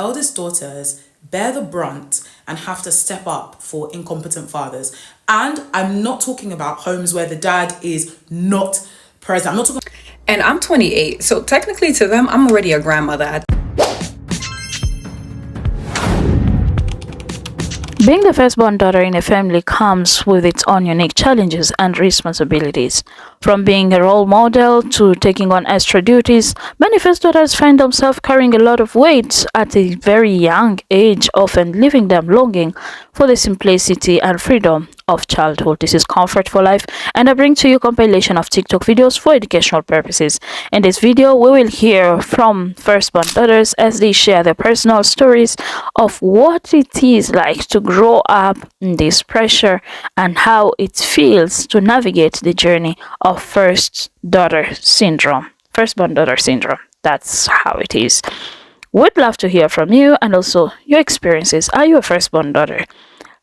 Eldest daughters bear the brunt and have to step up for incompetent fathers. And I'm not talking about homes where the dad is not present. I'm not talking. And I'm 28, so technically to them, I'm already a grandmother. Being the firstborn daughter in a family comes with its own unique challenges and responsibilities. From being a role model to taking on extra duties, many first daughters find themselves carrying a lot of weight at a very young age, often leaving them longing for the simplicity and freedom of childhood. This is Comfort for Life, and I bring to you a compilation of TikTok videos for educational purposes. In this video, we will hear from firstborn daughters as they share their personal stories of what it is like to grow up in this pressure and how it feels to navigate the journey of firstborn daughter syndrome. That's how it is. We'd love to hear from you and also your experiences. Are you a firstborn daughter?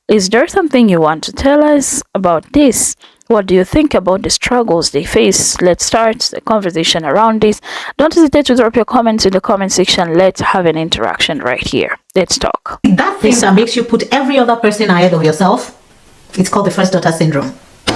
Is there something you want to tell us about this? What do you think about the struggles they face? Let's start the conversation around this. Don't hesitate to drop your comments in the comment section. Let's have an interaction right here. Let's talk. That thing that makes you put every other person ahead of yourself, it's called the first daughter syndrome.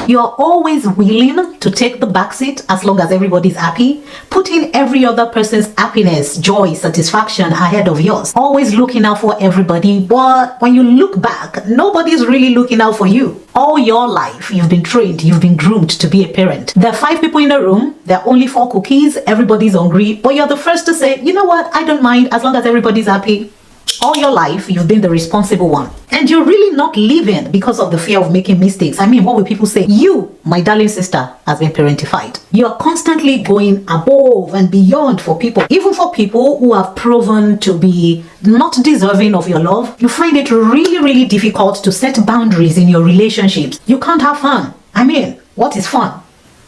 You're always willing to take the backseat as long as everybody's happy, putting every other person's happiness, joy, satisfaction ahead of yours. Always looking out for everybody, but when you look back, nobody's really looking out for you. All your life, you've been trained, you've been groomed to be a parent. There are 5 people in the room, there are only 4 cookies, everybody's hungry, but you're the first to say, you know what, I don't mind as long as everybody's happy. All your life, you've been the responsible one. And you're really not living because of the fear of making mistakes. I mean, what will people say? You, my darling sister, has been parentified. You're constantly going above and beyond for people. Even for people who have proven to be not deserving of your love, you find it really, really difficult to set boundaries in your relationships. You can't have fun. I mean, what is fun?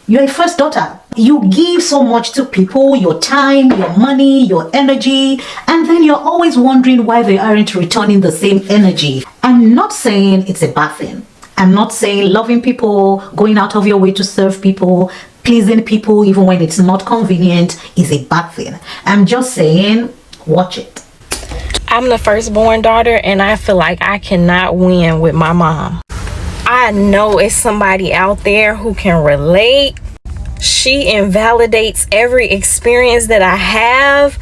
You're a first daughter. You give so much to people, your time, your money, your energy, and then you're always wondering why they aren't returning the same energy. I'm not saying it's a bad thing. I'm not saying loving people, going out of your way to serve people, pleasing people even when it's not convenient is a bad thing. I'm just saying, watch it. I'm the firstborn daughter, and I feel like I cannot win with my mom. I know it's somebody out there who can relate. She invalidates every experience that I have.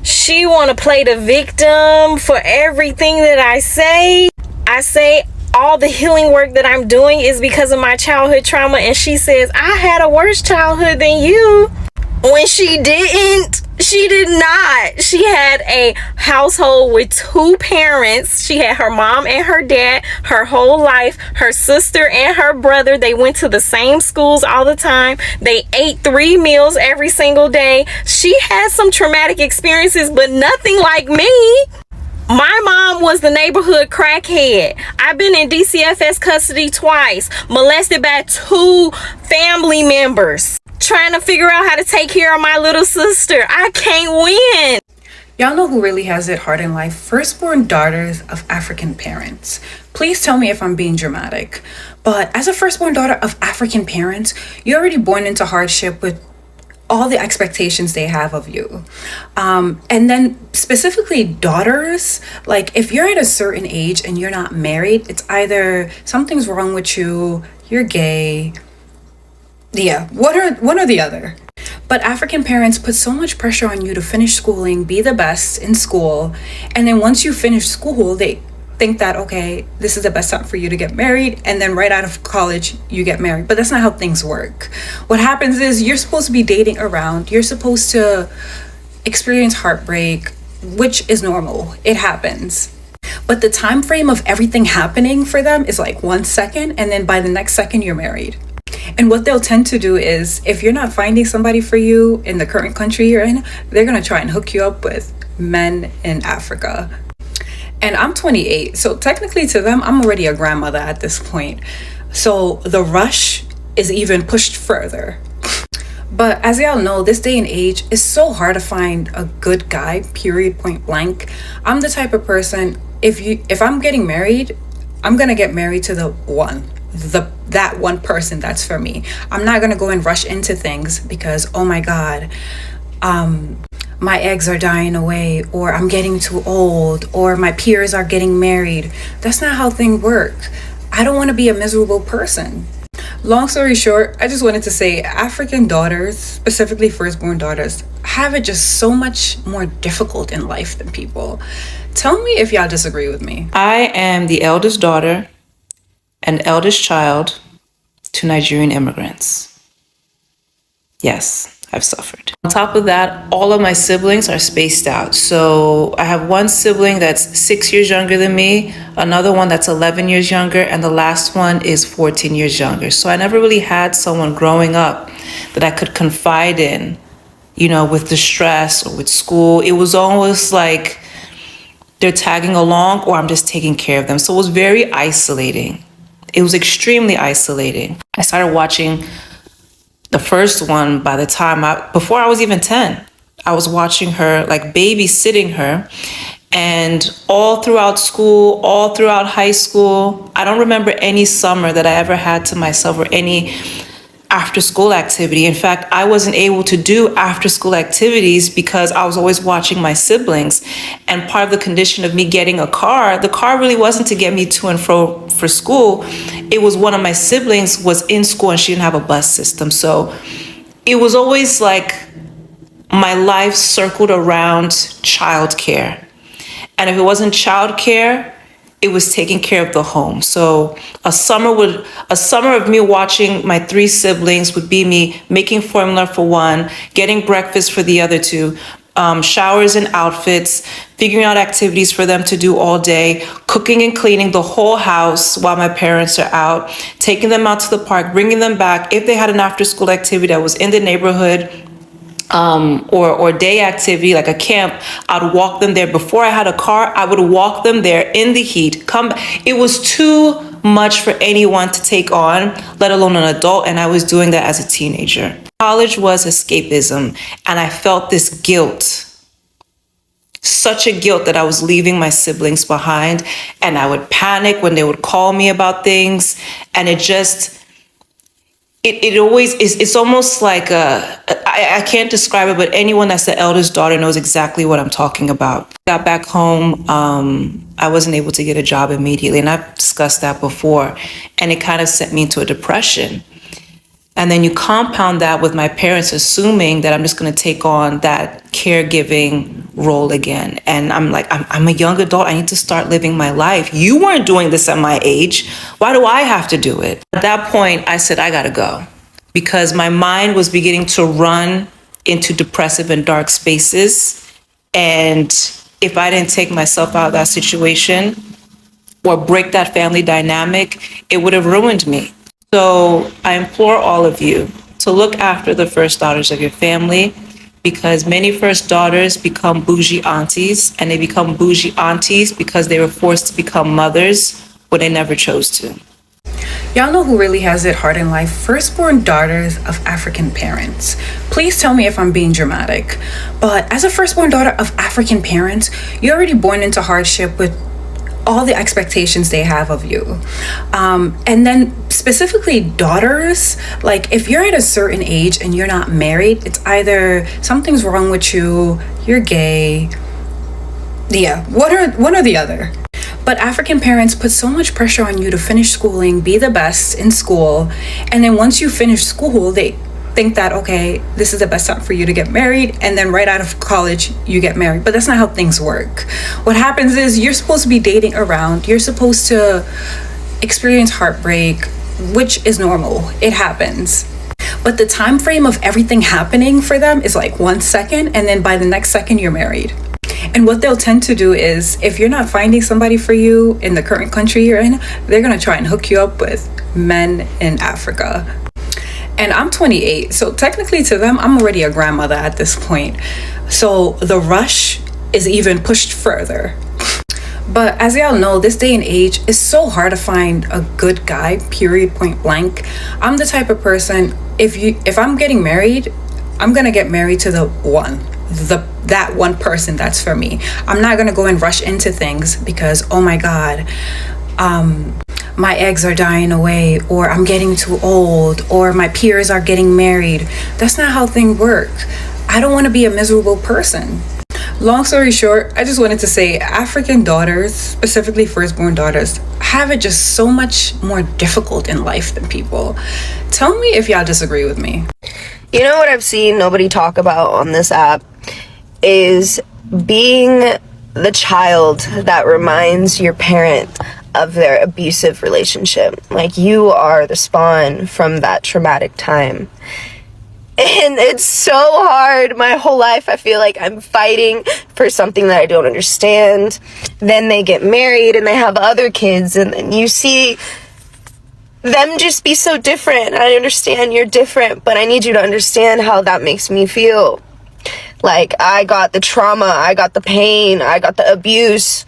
She want to play the victim for everything that I say. I say all the healing work that I'm doing is because of my childhood trauma, and she says I had a worse childhood than you, when she didn't. She did not. She had a household with 2 parents. She had her mom and her dad her whole life, her sister and her brother. They went to the same schools all the time. They ate 3 meals every single day. She had some traumatic experiences, but nothing like me. My mom was the neighborhood crackhead. I've been in DCFS custody twice, molested by 2 family members, trying to figure out how to take care of my little sister. I can't win. Y'all know who really has it hard in life? Firstborn daughters of African parents. Please tell me if I'm being dramatic, but as a firstborn daughter of African parents, you're already born into hardship with all the expectations they have of you. And then specifically daughters, like if you're at a certain age and you're not married, it's either something's wrong with you, you're gay. Yeah, one or the other. But African parents put so much pressure on you to finish schooling, be the best in school. And then once you finish school, they think that, okay, this is the best time for you to get married. And then right out of college, you get married. But that's not how things work. What happens is you're supposed to be dating around. You're supposed to experience heartbreak, which is normal. It happens. But the time frame of everything happening for them is like 1 second. And then by the next second, you're married. And what they'll tend to do is, if you're not finding somebody for you in the current country you're in, they're going to try and hook you up with men in Africa. And I'm 28, so technically to them, I'm already a grandmother at this point. So the rush is even pushed further. But as y'all know, this day and age, it's so hard to find a good guy, period, point blank. I'm the type of person, if I'm getting married, I'm going to get married to the one. That one person that's for me. I'm not gonna go and rush into things because, oh my god, my eggs are dying away, or I'm getting too old, or my peers are getting married. That's not how things work. I don't want to be a miserable person. Long story short, I just wanted to say African daughters, specifically firstborn daughters, have it just so much more difficult in life than people. Tell me if y'all disagree with me. I am the eldest daughter and eldest child to Nigerian immigrants. Yes, I've suffered. On top of that, all of my siblings are spaced out. So I have one sibling that's 6 years younger than me, another one that's 11 years younger, and the last one is 14 years younger. So I never really had someone growing up that I could confide in, with the stress or with school. It was almost like they're tagging along or I'm just taking care of them. So it was very isolating. It was extremely isolating. I started watching the first one by the time before I was even 10. I was watching her, like babysitting her. And all throughout school, all throughout high school, I don't remember any summer that I ever had to myself or any after school activity. In fact, I wasn't able to do after school activities because I was always watching my siblings. And part of the condition of me getting a car, the car really wasn't to get me to and fro for school. It was one of my siblings was in school and she didn't have a bus system. So it was always like my life circled around childcare. And if it wasn't childcare, it was taking care of the home. So a summer of me watching my three siblings would be me making formula for one, getting breakfast for the other two, showers and outfits, figuring out activities for them to do all day, cooking and cleaning the whole house while my parents are out, taking them out to the park, bringing them back. If they had an after school activity that was in the neighborhood, or day activity like a camp, I'd walk them there. Before I had a car, I would walk them there in the heat. It was too much for anyone to take on, let alone an adult, and I was doing that as a teenager. College was escapism, and I felt this guilt. Such a guilt that I was leaving my siblings behind, and I would panic when they would call me about things, and it always is. It's almost like I can't describe it, but anyone that's the eldest daughter knows exactly what I'm talking about. Got back home, I wasn't able to get a job immediately, and I've discussed that before, and it kind of sent me into a depression. And then you compound that with my parents assuming that I'm just going to take on that caregiving role again. And I'm like, I'm a young adult. I need to start living my life. You weren't doing this at my age. Why do I have to do it? At that point, I said, I got to go, because my mind was beginning to run into depressive and dark spaces. And if I didn't take myself out of that situation or break that family dynamic, it would have ruined me. So I implore all of you to look after the first daughters of your family, because many first daughters become bougie aunties, and they become bougie aunties because they were forced to become mothers when they never chose to. Y'all know who really has it hard in life? Firstborn daughters of African parents. Please tell me if I'm being dramatic, but as a firstborn daughter of African parents, you're already born into hardship with all the expectations they have of you. And then specifically daughters, like if you're at a certain age and you're not married, it's either something's wrong with you, you're gay. Yeah, one or the other. But African parents put so much pressure on you to finish schooling, be the best in school. And then once you finish school, they think that, okay, this is the best time for you to get married, and then right out of college you get married. But that's not how things work. What happens is you're supposed to be dating around, you're supposed to experience heartbreak, which is normal, it happens. But the time frame of everything happening for them is like 1 second, and then by the next second you're married. And what they'll tend to do is, if you're not finding somebody for you in the current country you're in, they're gonna try and hook you up with men in Africa. And I'm 28, so technically to them, I'm already a grandmother at this point. So the rush is even pushed further. But as y'all know, this day and age, it's so hard to find a good guy, period, point blank. I'm the type of person, if I'm getting married, I'm gonna get married to that one person that's for me. I'm not gonna go and rush into things because, oh my God, my eggs are dying away, or I'm getting too old, or my peers are getting married. That's not how things work. I don't want to be a miserable person. Long story short, I just wanted to say African daughters, specifically firstborn daughters, have it just so much more difficult in life than people. Tell me if y'all disagree with me. You know what I've seen nobody talk about on this app is being the child that reminds your parent of their abusive relationship. Like, you are the spawn from that traumatic time. And it's so hard. My whole life I feel like I'm fighting for something that I don't understand. Then they get married and they have other kids, and then you see them just be so different. I understand you're different, but I need you to understand how that makes me feel. Like, I got the trauma, I got the pain, I got the abuse.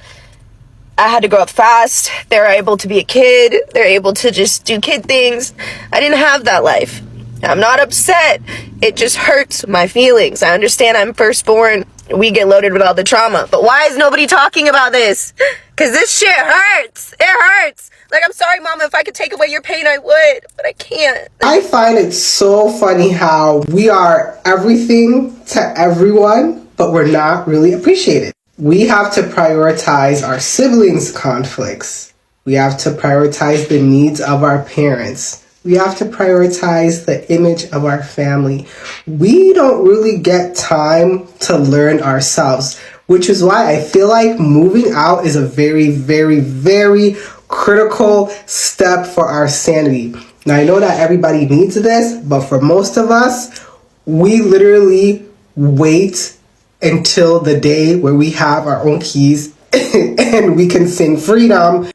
I had to grow up fast. They're able to be a kid. They're able to just do kid things. I didn't have that life. I'm not upset. It just hurts my feelings. I understand I'm firstborn. We get loaded with all the trauma. But why is nobody talking about this? Because this shit hurts. It hurts. Like, I'm sorry, Mama, if I could take away your pain, I would. But I can't. I find it so funny how we are everything to everyone, but we're not really appreciated. We have to prioritize our siblings' conflicts. We have to prioritize the needs of our parents. We have to prioritize the image of our family. We don't really get time to learn ourselves, which is why I feel like moving out is a very, very, very critical step for our sanity. Now, I know that everybody needs this, but for most of us, we literally wait until the day where we have our own keys and we can sing freedom.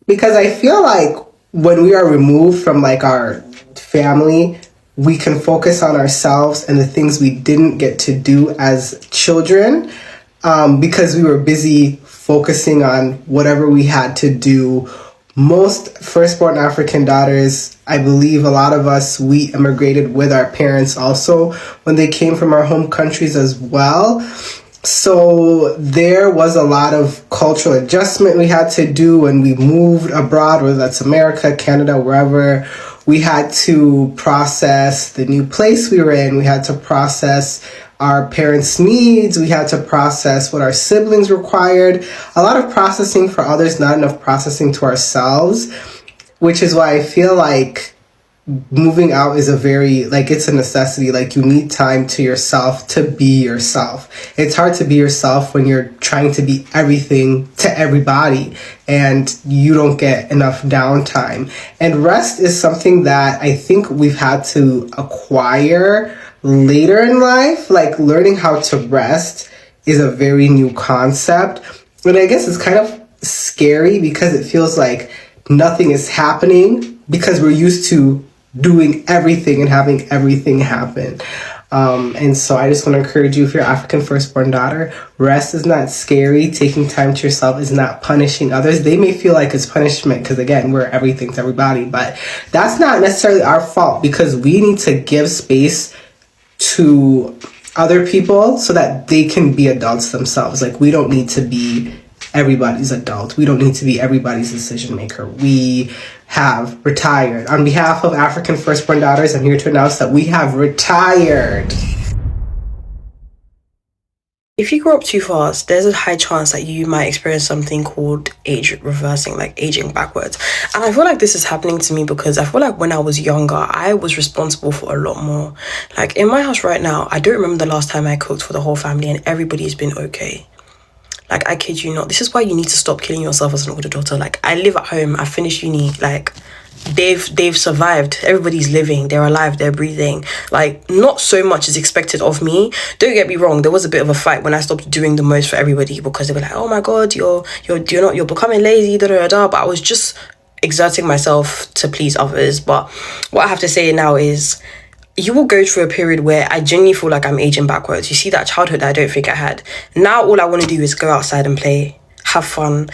Because I feel like when we are removed from like our family, we can focus on ourselves and the things we didn't get to do as children, because we were busy focusing on whatever we had to do. Most firstborn African daughters, I believe a lot of us, we immigrated with our parents also when they came from our home countries as well. So there was a lot of cultural adjustment we had to do when we moved abroad, whether that's America, Canada, wherever. We had to process the new place we were in. We had to process our parents' needs. We had to process what our siblings required. A lot of processing for others, not enough processing to ourselves, which is why I feel like moving out is it's a necessity. Like, you need time to yourself to be yourself. It's hard to be yourself when you're trying to be everything to everybody and you don't get enough downtime. And rest is something that I think we've had to acquire later in life. Like, learning how to rest is a very new concept. And I guess it's kind of scary because it feels like nothing is happening because we're used to doing everything and having everything happen. And so I just want to encourage you, if you're African firstborn daughter, rest is not scary. Taking time to yourself is not punishing others. They may feel like it's punishment because, again, we're everything to everybody, but that's not necessarily our fault, because we need to give space to other people so that they can be adults themselves. Like, we don't need to be everybody's adult. We don't need to be everybody's decision maker. We have retired. On behalf of African firstborn daughters, I'm here to announce that we have retired. If you grow up too fast, there's a high chance that you might experience something called age reversing, like aging backwards. And I feel like this is happening to me because I feel like when I was younger, I was responsible for a lot more. Like, in my house right now, I don't remember the last time I cooked for the whole family and everybody's been okay. Like, I kid you not. This is why you need to stop killing yourself as an older daughter. Like, I live at home. I finished uni. Like, they've survived. Everybody's living. They're alive. They're breathing. Like, not so much is expected of me. Don't get me wrong. There was a bit of a fight when I stopped doing the most for everybody because they were like, "Oh my God, you're becoming lazy, da da da." But I was just exerting myself to please others. But what I have to say now is, you will go through a period where I genuinely feel like I'm aging backwards. You see that childhood that I don't think I had. Now all I want to do is go outside and play, have fun,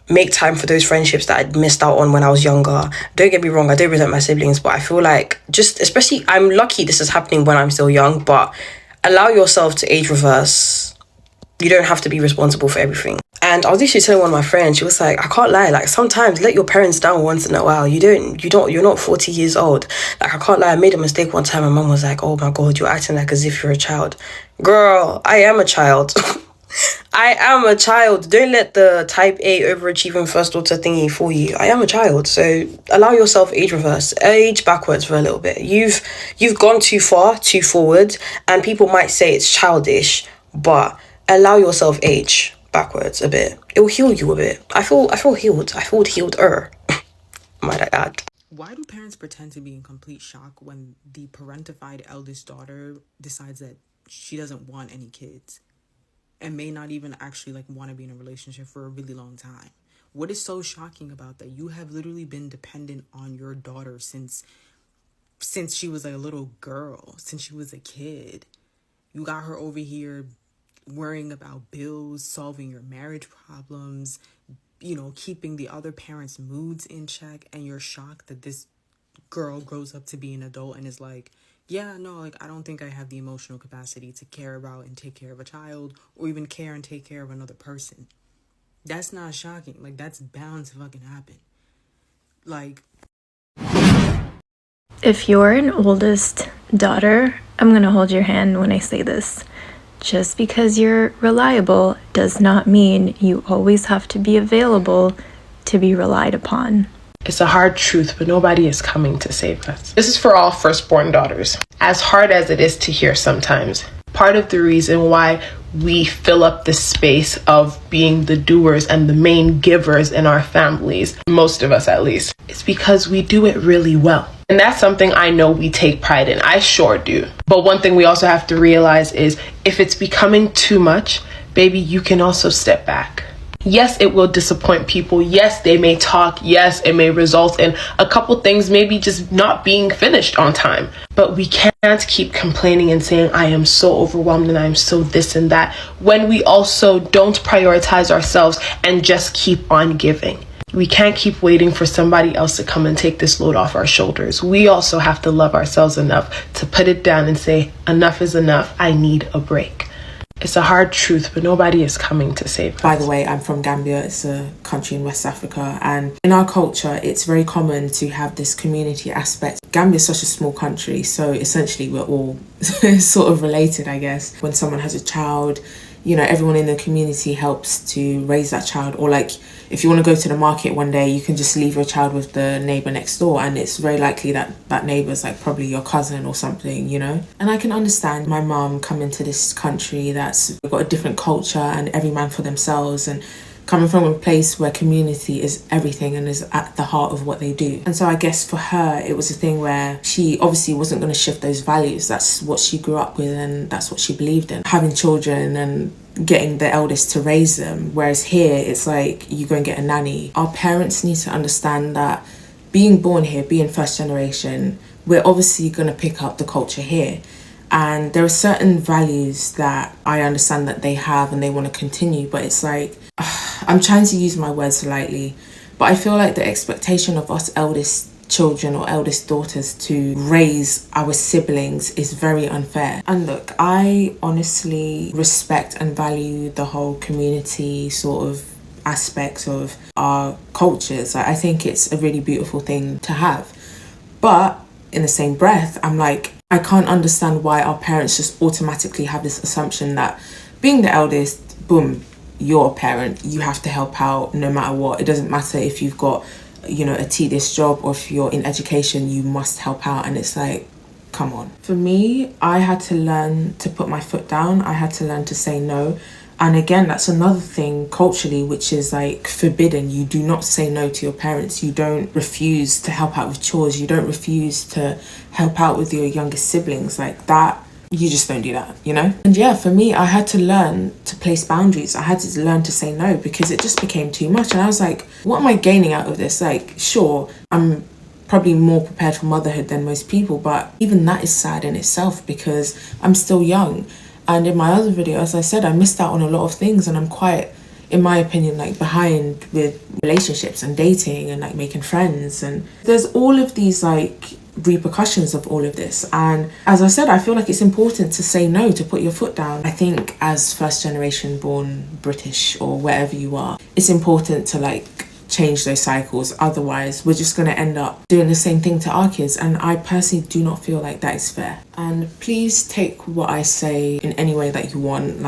make time for those friendships that I'd missed out on when I was younger. Don't get me wrong, I don't resent my siblings, but I feel like especially, I'm lucky this is happening when I'm still young, but allow yourself to age reverse. You don't have to be responsible for everything. And I was actually telling one of my friends, she was like, I can't lie, like sometimes let your parents down once in a while. You're not 40 years old. Like, I can't lie, I made a mistake one time. My mom was like, oh my God, you're acting like as if you're a child. Girl, I am a child. I am a child. Don't let the type A overachieving first daughter thingy fool you. I am a child. So allow yourself age backwards for a little bit. You've gone too far, too forward, and people might say it's childish, but allow yourself age backwards a bit. It will heal you a bit. I feel healed. I feel healed-er, might I add. Why do parents pretend to be in complete shock when the parentified eldest daughter decides that she doesn't want any kids and may not even actually like want to be in a relationship for a really long time? What is so shocking about that? You have literally been dependent on your daughter since she was like a little girl, since she was a kid. You got her over here worrying about bills, solving your marriage problems, keeping the other parents' moods in check, and you're shocked that this girl grows up to be an adult and is like, yeah, no, like, I don't think I have the emotional capacity to care about and take care of a child or even care and take care of another person. That's not shocking. Like, that's bound to fucking happen. Like, if you're an oldest daughter, I'm gonna hold your hand when I say this. Just because you're reliable does not mean you always have to be available to be relied upon. It's a hard truth, but nobody is coming to save us. This is for all firstborn daughters. As hard as it is to hear sometimes, part of the reason why we fill up the space of being the doers and the main givers in our families, most of us at least, is because we do it really well. And that's something I know we take pride in. I sure do. But one thing we also have to realize is if it's becoming too much, baby, you can also step back. Yes, it will disappoint people. Yes, they may talk. Yes, it may result in a couple things maybe just not being finished on time. But we can't keep complaining and saying, I am so overwhelmed and I am so this and that, when we also don't prioritize ourselves and just keep on giving. We can't keep waiting for somebody else to come and take this load off our shoulders. We also have to love ourselves enough to put it down and say, enough is enough. I need a break. It's a hard truth, but nobody is coming to save us. By the way, I'm from Gambia. It's a country in West Africa. And in our culture, it's very common to have this community aspect. Gambia is such a small country, so essentially we're all sort of related, I guess. When someone has a child, everyone in the community helps to raise that child. Or like, if you want to go to the market one day, you can just leave your child with the neighbour next door, and it's very likely that that neighbour's like probably your cousin or something, And I can understand my mum coming to this country that's got a different culture and every man for themselves, and coming from a place where community is everything and is at the heart of what they do. And so I guess for her, it was a thing where she obviously wasn't going to shift those values. That's what she grew up with and that's what she believed in. Having children and getting the eldest to raise them. Whereas here, it's like you go and get a nanny. Our parents need to understand that being born here, being first generation, we're obviously going to pick up the culture here. And there are certain values that I understand that they have and they want to continue, but it's like, I'm trying to use my words lightly, but I feel like the expectation of us eldest children or eldest daughters to raise our siblings is very unfair. And look, I honestly respect and value the whole community sort of aspects of our cultures. I think it's a really beautiful thing to have. But in the same breath, I'm like, I can't understand why our parents just automatically have this assumption that being the eldest, boom, you're a parent, you have to help out no matter what. It doesn't matter if you've got, a tedious job or if you're in education, you must help out. And it's like, come on. For me, I had to learn to put my foot down. I had to learn to say no. And again, that's another thing culturally, which is like forbidden. You do not say no to your parents. You don't refuse to help out with chores. You don't refuse to help out with your younger siblings like that. You just don't do that, And yeah, for me, I had to learn to place boundaries. I had to learn to say no because it just became too much. And I was like, what am I gaining out of this? Like, sure, I'm probably more prepared for motherhood than most people, but even that is sad in itself because I'm still young. And in my other video, as I said, I missed out on a lot of things and I'm quite, in my opinion, like behind with relationships and dating and like making friends. And there's all of these like repercussions of all of this. And as I said, I feel like it's important to say no, to put your foot down. I think as first generation born British or wherever you are, it's important to change those cycles. Otherwise, we're just going to end up doing the same thing to our kids. And I personally do not feel like that is fair. And please take what I say in any way that you want.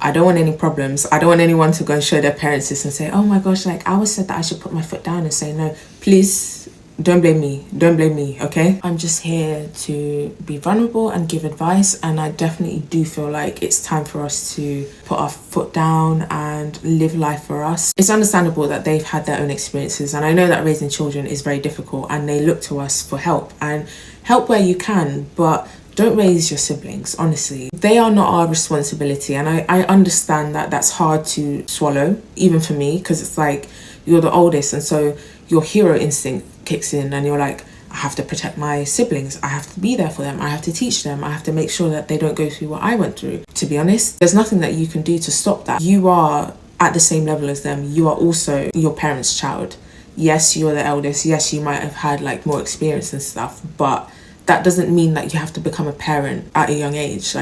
I don't want any problems. I don't want anyone to go and show their parents this and say, oh my gosh, I was said that I should put my foot down and say no. Please don't blame me. Don't blame me, okay? I'm just here to be vulnerable and give advice. And I definitely do feel like it's time for us to put our foot down and live life for us. It's understandable that they've had their own experiences. And I know that raising children is very difficult and they look to us for help. And help where you can, but don't raise your siblings, honestly. They are not our responsibility. And I understand that that's hard to swallow, even for me, because it's you're the oldest. And so your hero instinct kicks in and you're like, I have to protect my siblings. I have to be there for them. I have to teach them. I have to make sure that they don't go through what I went through. To be honest, there's nothing that you can do to stop that. You are at the same level as them. You are also your parents' child. Yes, you're the eldest. Yes, you might have had more experience and stuff, but that doesn't mean that you have to become a parent at a young age.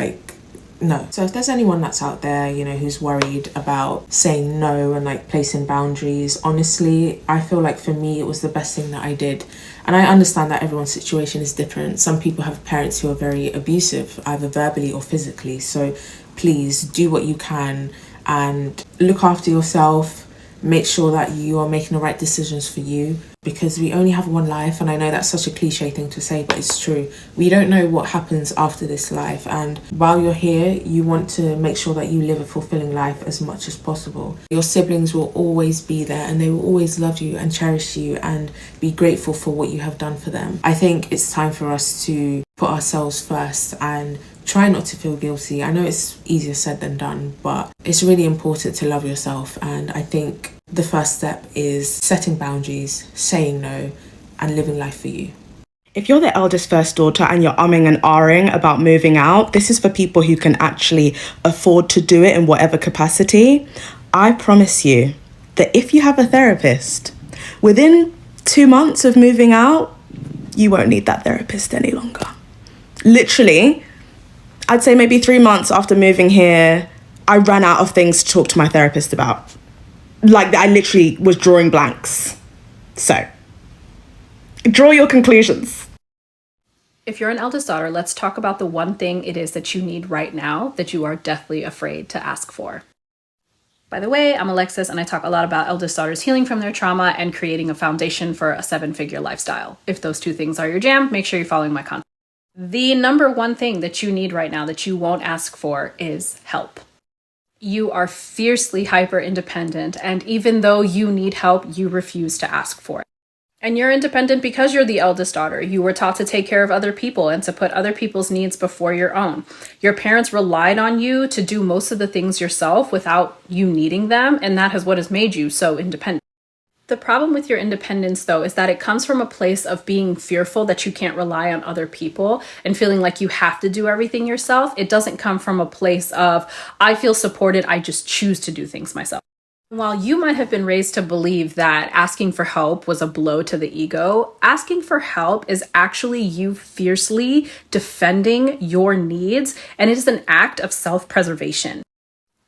No. So if there's anyone that's out there, who's worried about saying no and placing boundaries, honestly, I feel like for me, it was the best thing that I did. And I understand that everyone's situation is different. Some people have parents who are very abusive, either verbally or physically. So please do what you can and look after yourself. Make sure that you are making the right decisions for you, because we only have one life. And I know that's such a cliche thing to say, but it's true. We don't know what happens after this life. And while you're here, you want to make sure that you live a fulfilling life as much as possible. Your siblings will always be there and they will always love you and cherish you and be grateful for what you have done for them. I think it's time for us to put ourselves first and try not to feel guilty. I know it's easier said than done, but it's really important to love yourself. And I think the first step is setting boundaries, saying no, and living life for you. If you're the eldest first daughter and you're umming and ahhing about moving out, this is for people who can actually afford to do it in whatever capacity. I promise you that if you have a therapist, within 2 months of moving out, you won't need that therapist any longer. Literally, I'd say maybe 3 months after moving here, I ran out of things to talk to my therapist about. I literally was drawing blanks. So, draw your conclusions. If you're an eldest daughter, let's talk about the one thing it is that you need right now that you are deathly afraid to ask for. By the way, I'm Alexis, and I talk a lot about eldest daughters healing from their trauma and creating a foundation for a 7-figure lifestyle. If those two things are your jam, make sure you're following my content. The number one thing that you need right now that you won't ask for is help. You are fiercely hyper independent, and even though you need help, you refuse to ask for it. And you're independent because you're the eldest daughter. You were taught to take care of other people and to put other people's needs before your own. Your parents relied on you to do most of the things yourself without you needing them, and that is what has made you so independent. The problem with your independence, though, is that it comes from a place of being fearful that you can't rely on other people and feeling like you have to do everything yourself. It doesn't come from a place of, I feel supported, I just choose to do things myself. While you might have been raised to believe that asking for help was a blow to the ego, asking for help is actually you fiercely defending your needs, and it is an act of self-preservation.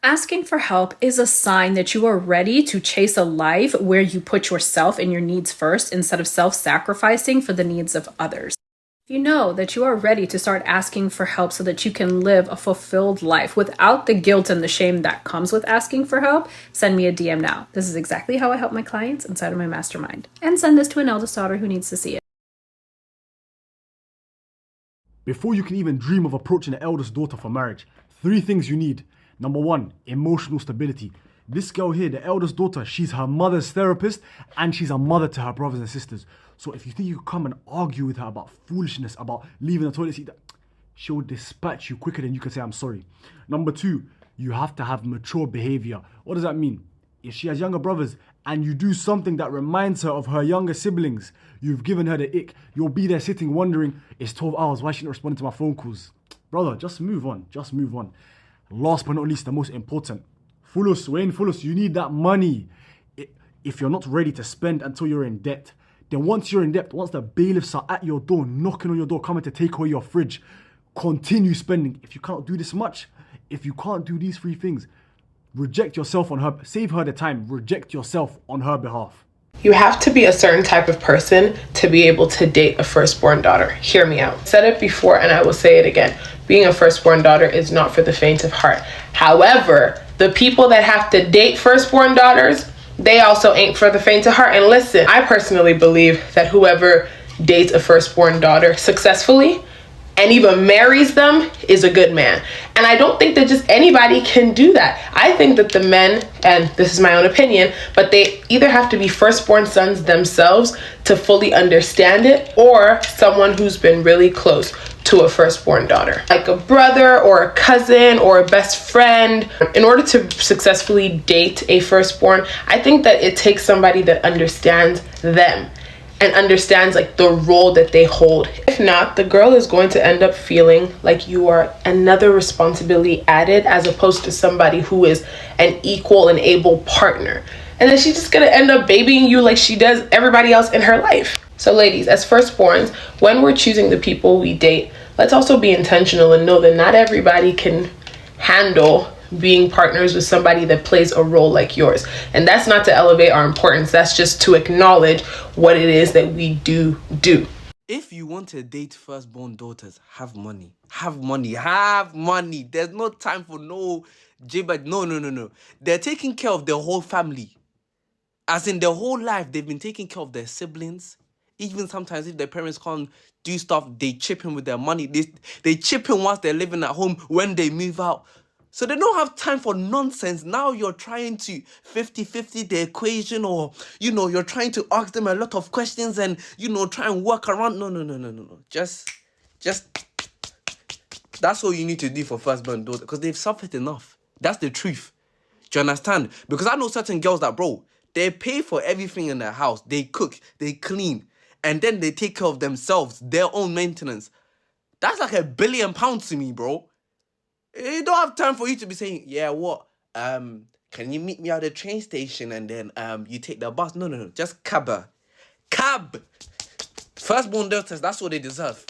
Asking for help is a sign that you are ready to chase a life where you put yourself and your needs first instead of self-sacrificing for the needs of others. If you know that you are ready to start asking for help so that you can live a fulfilled life without the guilt and the shame that comes with asking for help, send me a DM now. This is exactly how I help my clients inside of my mastermind. And send this to an eldest daughter who needs to see it. Before you can even dream of approaching an eldest daughter for marriage, 3 things you need. Number 1, emotional stability. This girl here, the eldest daughter, she's her mother's therapist and she's a mother to her brothers and sisters. So if you think you could come and argue with her about foolishness, about leaving the toilet seat, she'll dispatch you quicker than you can say, I'm sorry. Number 2, you have to have mature behavior. What does that mean? If she has younger brothers and you do something that reminds her of her younger siblings, you've given her the ick, you'll be there sitting wondering, it's 12 hours, why is she not responding to my phone calls? Brother, just move on, just move on. Last but not least, the most important, Fulus, Wayne Fulus, you need that money. If you're not ready to spend until you're in debt, Then once you're in debt, once the bailiffs are at your door, knocking on your door, coming to take away your fridge, continue spending. If you can't do this much, if you can't do these 3 things, reject yourself on her, save her the time, reject yourself on her behalf. You have to be a certain type of person to be able to date a firstborn daughter. Hear me out. Said it before and I will say it again. Being a firstborn daughter is not for the faint of heart. However, the people that have to date firstborn daughters, they also ain't for the faint of heart. And listen, I personally believe that whoever dates a firstborn daughter successfully and even marries them is a good man. And I don't think that just anybody can do that. I think that the men, and this is my own opinion, but they either have to be firstborn sons themselves to fully understand it, or someone who's been really close to a firstborn daughter, like a brother or a cousin or a best friend. In order to successfully date a firstborn, I think that it takes somebody that understands them and understands like the role that they hold. If not, the girl is going to end up feeling like you are another responsibility added, as opposed to somebody who is an equal and able partner. And then she's just gonna end up babying you like she does everybody else in her life. So ladies, as firstborns, when we're choosing the people we date, let's also be intentional and know that not everybody can handle being partners with somebody that plays a role like yours. And that's not to elevate our importance, that's just to acknowledge what it is that we do. If you want to date firstborn daughters, have money. Have money. Have money. There's no time for no jibber. No. They're taking care of their whole family. As in their whole life, they've been taking care of their siblings. Even sometimes if their parents can't do stuff, they chip in with their money. They chip in once they're living at home when they move out. So they don't have time for nonsense. Now you're trying to 50-50 the equation, or, you're trying to ask them a lot of questions and, try and work around. No. Just, that's all you need to do for firstborn daughter, because they've suffered enough. That's the truth. Do you understand? Because I know certain girls that, bro, they pay for everything in their house. They cook, they clean, and then they take care of themselves, their own maintenance. That's like £1 billion to me, bro. You don't have time for you to be saying, yeah, what? Can you meet me at the train station and then you take the bus? No. Just cab. Firstborn daughters, that's what they deserve.